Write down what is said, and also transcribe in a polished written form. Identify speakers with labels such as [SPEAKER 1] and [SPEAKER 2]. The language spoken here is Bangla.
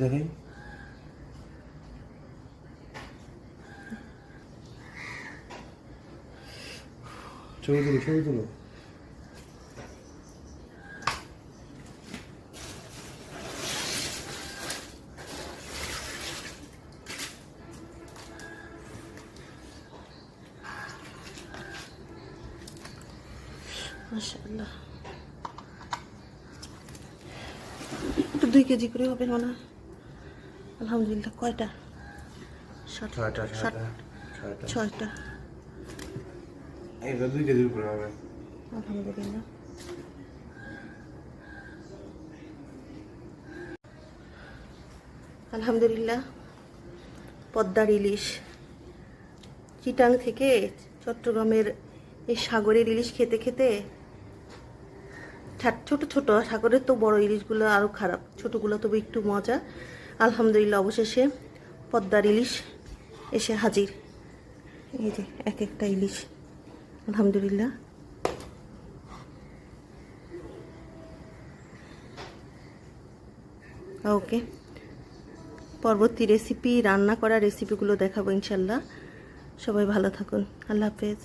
[SPEAKER 1] দেখাই ছবি তুলো
[SPEAKER 2] মাশাআল্লাহ। একটু 2 কেজি করে হবে মনে হয়। আলহামদুলিল্লাহ। কয়টা? 6টা।
[SPEAKER 1] এটা 2 কেজির উপরে হবে।
[SPEAKER 2] আলহামদুলিল্লাহ। আলহামদুলিল্লাহ। পদ্মার ইলিশ চিটাং থেকে চট্টগ্রামের এই সাগরের ইলিশ খেতে খেতে ছোট ছোট সাগরের তো বড় ইলিশগুলো আরও খারাপ, ছোটগুলো তবে একটু মজা। আলহামদুলিল্লাহ অবশেষে পদ্মার ইলিশ এসে হাজির। এই যে এক একটা ইলিশ আলহামদুলিল্লাহ। ওকে, পরবর্তী রেসিপি রান্না করা রেসিপিগুলো দেখাবো ইনশাল্লাহ। সবাই ভালো থাকুন। আল্লাহ হাফেজ।